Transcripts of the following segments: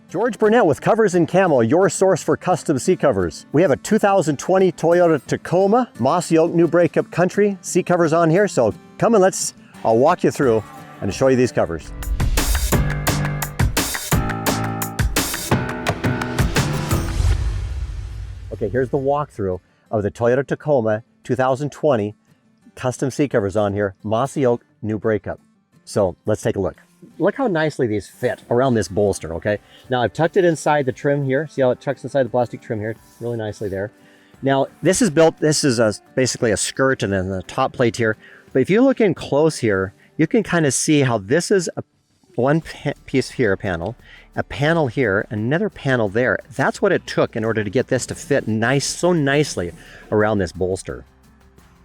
George Burnett with Covers Camo, your source for custom seat covers. We have a 2020 Toyota Tacoma, mossy oak, new breakup country seat covers on here. So come and I'll walk you through and show you these covers. Okay, here's the walkthrough of the Toyota Tacoma 2020 custom seat covers on here, mossy oak, new breakup. So let's take a look. Look how nicely these fit around this bolster, okay? Now I've tucked it inside the trim here. See how it tucks inside the plastic trim here? Really nicely there. Now this is basically a skirt and then the top plate here. But if you look in close here, you can kind of see how this is one piece here, a panel here, another panel there. That's what it took in order to get this to fit so nicely around this bolster.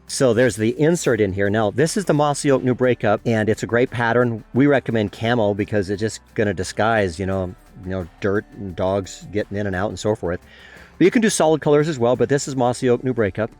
So there's the insert in here. Now this is the mossy oak new breakup, and it's a great pattern. We recommend camo because it's just going to disguise, dirt and dogs getting in and out and so forth. But you can do solid colors as well, but this is mossy oak new breakup.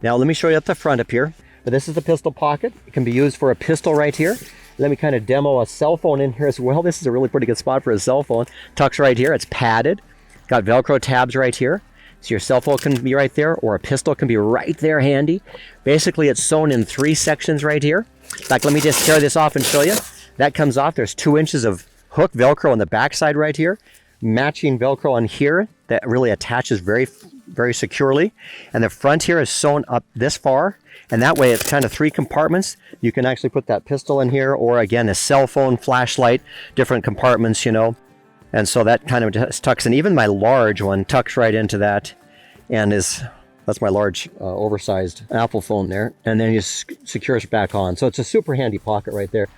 Now let me show you up the front up here. But this is the pistol pocket. It can be used for a pistol right here. Let me kind of demo a cell phone in here as well. This is a really pretty good spot for a cell phone. Tucks right here. It's padded. Got Velcro tabs right here. So your cell phone can be right there, or a pistol can be right there handy. Basically, it's sewn in 3 sections right here. In fact, let me just tear this off and show you. That comes off. There's 2 inches of hook Velcro on the back side right here. Matching Velcro on here that really attaches very, very securely. And the front here is sewn up this far. And that way it's kind of 3 compartments. You can actually put that pistol in here, or again, a cell phone, flashlight, different compartments, And so that kind of just tucks in. Even my large one tucks right into that, and that's my large oversized Apple phone there. And then you secure it back on. So it's a super handy pocket right there.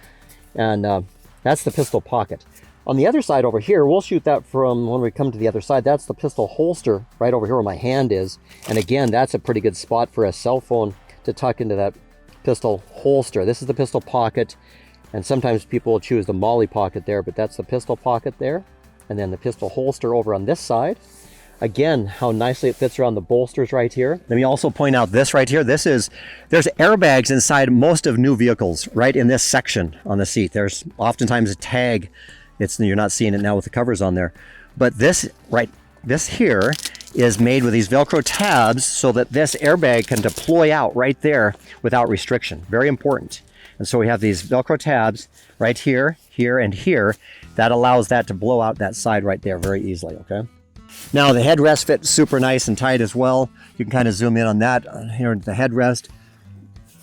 And that's the pistol pocket. On the other side over here, we'll shoot that from when we come to the other side. That's the pistol holster right over here where my hand is. And again, that's a pretty good spot for a cell phone to tuck into that pistol holster. This is the pistol pocket, and sometimes people will choose the MOLLE pocket there, but that's the pistol pocket there. And then the pistol holster over on this side. Again, how nicely it fits around the bolsters right here. Let me also point out this right here. There's airbags inside most of new vehicles right in this section on the seat. There's oftentimes a tag. You're not seeing it now with the covers on there. But this here is made with these Velcro tabs so that this airbag can deploy out right there without restriction. Very important. And so we have these Velcro tabs right here, here, and here. That allows that to blow out that side right there very easily, okay? Now the headrest fits super nice and tight as well. You can kind of zoom in on that. Here, the headrest,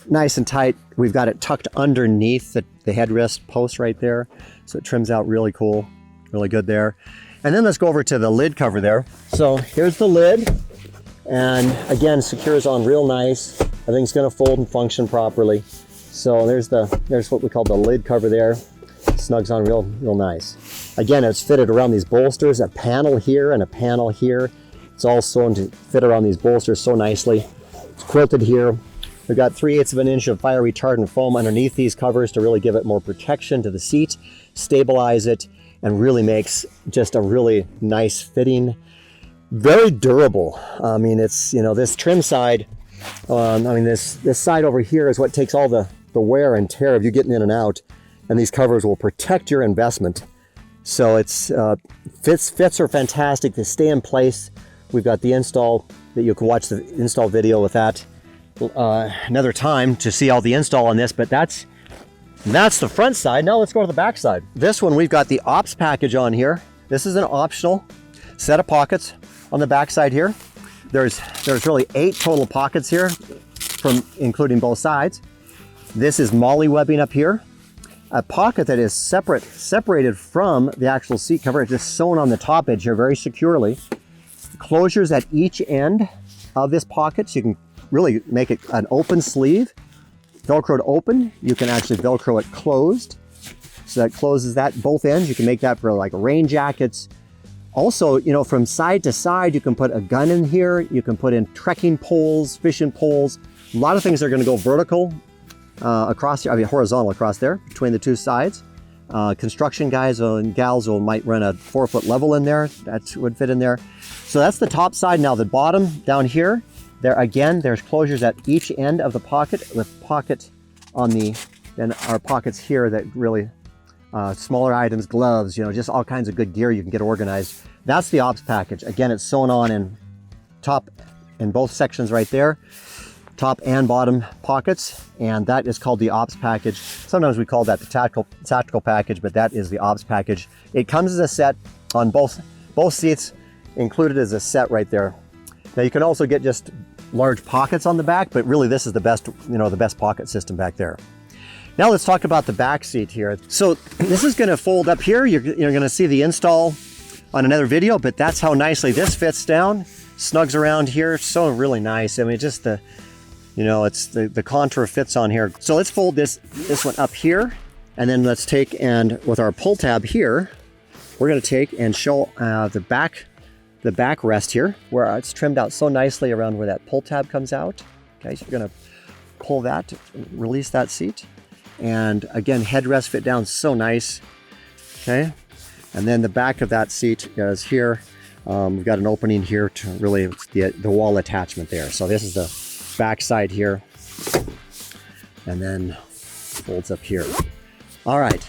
nice and tight. We've got it tucked underneath the headrest post right there. So it trims out really cool, really good there. And then let's go over to the lid cover there. So here's the lid, and again, secures on real nice. Everything's gonna fold and function properly. So there's what we call the lid cover there. Snugs on real nice. Again, it's fitted around these bolsters, a panel here and a panel here. It's all sewn to fit around these bolsters so nicely. It's quilted here. We've got 3/8 of an inch of fire retardant foam underneath these covers to really give it more protection to the seat, stabilize it, and really makes just a really nice fitting, very durable. I mean, it's, this trim side, this side over here is what takes all the wear and tear of you getting in and out, and these covers will protect your investment. So it's fits are fantastic. They stay in place. We've got the install that you can watch the install video with that another time to see all the install on this, but that's the front side. Now let's go to the back side. This one, we've got the ops package on here. This is an optional set of pockets on the back side here. There's really 8 total pockets here, including both sides. This is MOLLE webbing up here. A pocket that is separated from the actual seat cover. It's just sewn on the top edge here very securely. Closures at each end of this pocket, so you can really make it an open sleeve. Velcroed open, you can actually Velcro it closed. So that closes that both ends. You can make that for like rain jackets. Also, from side to side, you can put a gun in here. You can put in trekking poles, fishing poles. A lot of things are going to go vertical horizontal across there between the 2 sides. Construction guys and gals might run a 4-foot level in there. That would fit in there. So that's the top side. Now the bottom down here, there's closures at each end of the pocket with pocket on then our pockets here that really smaller items, gloves, you know, just all kinds of good gear you can get organized. That's the ops package. Again, it's sewn on in top in both sections right there, top and bottom pockets, and that is called the ops package. Sometimes we call that the tactical package, but that is the ops package. It comes as a set on both seats, included as a set right there. Now you can also get just large pockets on the back, but really this is the best, you know, the best pocket system back there. Now let's talk about the back seat here. So this is going to fold up here. You're going to see the install on another video, but that's how nicely this fits down, snugs around here. So really nice. I mean, just the, you know, it's the contour fits on here. So let's fold this one up here, and then let's take, and with our pull tab here, we're going to take and show the back rest here, where it's trimmed out so nicely around where that pull tab comes out. Okay, so you're going to pull that, release that seat. And again, headrest fit down so nice. Okay, and then the back of that seat is here. We've got an opening here to really the wall attachment there. So this is the back side here, and then folds up here. All right.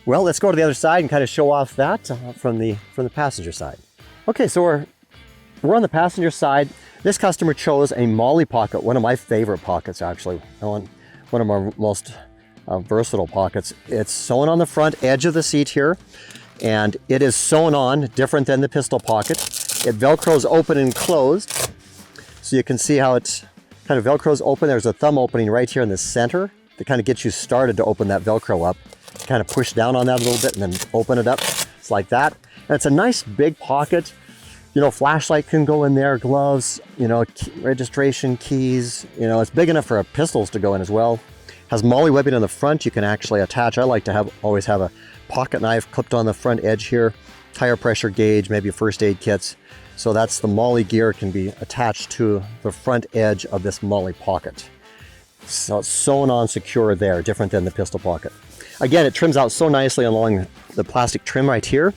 Well, let's go to the other side and kind of show off that from the passenger side. Okay, so we're on the passenger side. This customer chose a MOLLE pocket, one of my favorite pockets actually. One of our most versatile pockets. It's sewn on the front edge of the seat here, and it is sewn on different than the pistol pocket. It Velcros open and closed, so you can see how it's kind of Velcros open. There's a thumb opening right here in the center to kind of get you started to open that Velcro up. Kind of push down on that a little bit and then open it up. It's like that. And it's a nice big pocket. You know, flashlight can go in there, gloves, you know, registration, keys. You know, it's big enough for pistols to go in as well. Has MOLLE webbing on the front you can actually attach. I like to always have a pocket knife clipped on the front edge here, tire pressure gauge, maybe first aid kits. So that's the MOLLE gear can be attached to the front edge of this MOLLE pocket. So it's sewn on secure there, different than the pistol pocket. Again, it trims out so nicely along the plastic trim right here.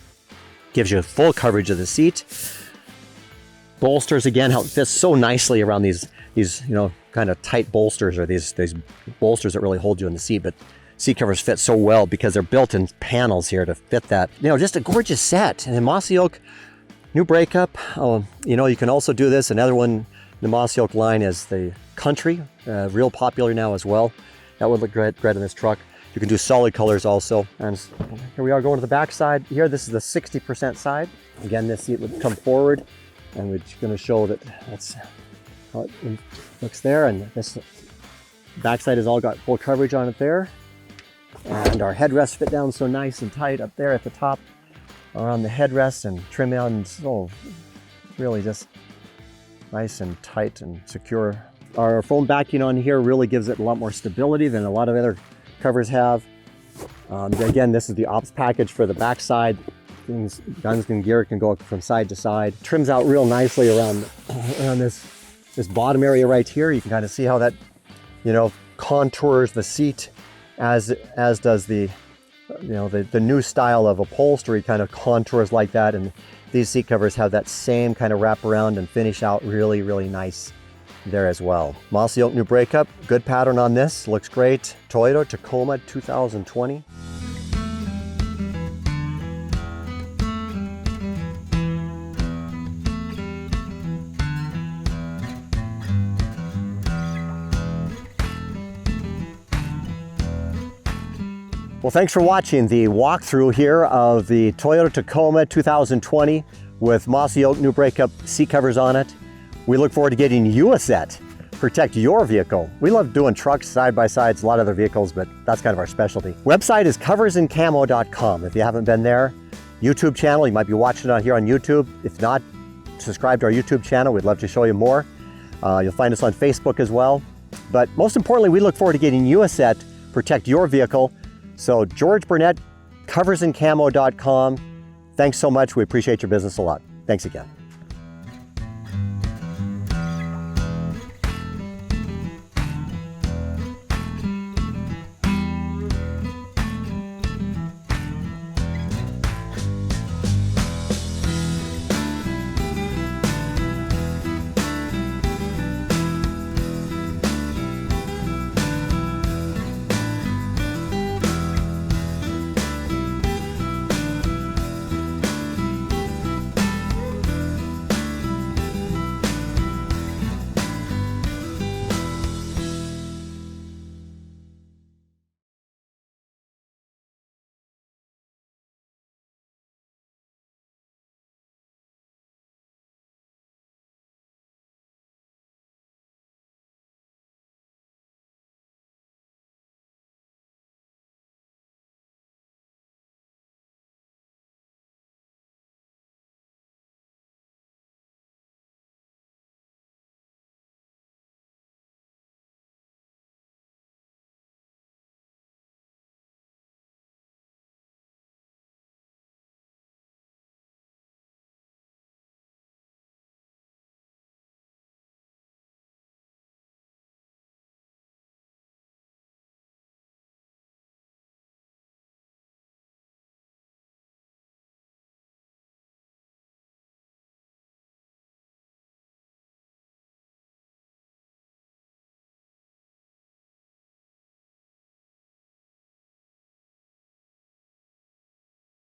Gives you full coverage of the seat. Bolsters, again, how it fits so nicely around these you know, kind of tight bolsters, or these bolsters that really hold you in the seat. But seat covers fit so well because they're built-in panels here to fit that. You know, just a gorgeous set. And the Mossy Oak new breakup. You know, you can also do this. Another one, the Mossy Oak line is the Country, real popular now as well. That would look great in this truck. You can do solid colors also. And here we are going to the back side. Here, this is the 60% side. Again, this seat would come forward, and we're going to show that that's how it looks there. And this back side has all got full coverage on it there. And our headrests fit down so nice and tight up there at the top around the headrest, and trim down so really just nice and tight and secure. Our foam backing on here really gives it a lot more stability than a lot of other covers have. Again, this is the ops package for the back side. Things, guns and gear can go from side to side. Trims out real nicely around this bottom area right here. You can kind of see how that, you know, contours the seat as does the, you know, the new style of upholstery kind of contours like that. And these seat covers have that same kind of wrap around and finish out really, really nice there as well. Mossy Oak new breakup, good pattern on this, looks great. Toyota Tacoma 2020. Well, thanks for watching the walkthrough here of the Toyota Tacoma 2020 with Mossy Oak new breakup seat covers on it. We look forward to getting you a set. Protect your vehicle. We love doing trucks, side-by-sides, a lot of other vehicles, but that's kind of our specialty. Website is coversandcamo.com if you haven't been there. YouTube channel, you might be watching it on here on YouTube. If not, subscribe to our YouTube channel. We'd love to show you more. You'll find us on Facebook as well. But most importantly, we look forward to getting you a set. Protect your vehicle. So George Burnett, coversandcamo.com. Thanks so much. We appreciate your business a lot. Thanks again.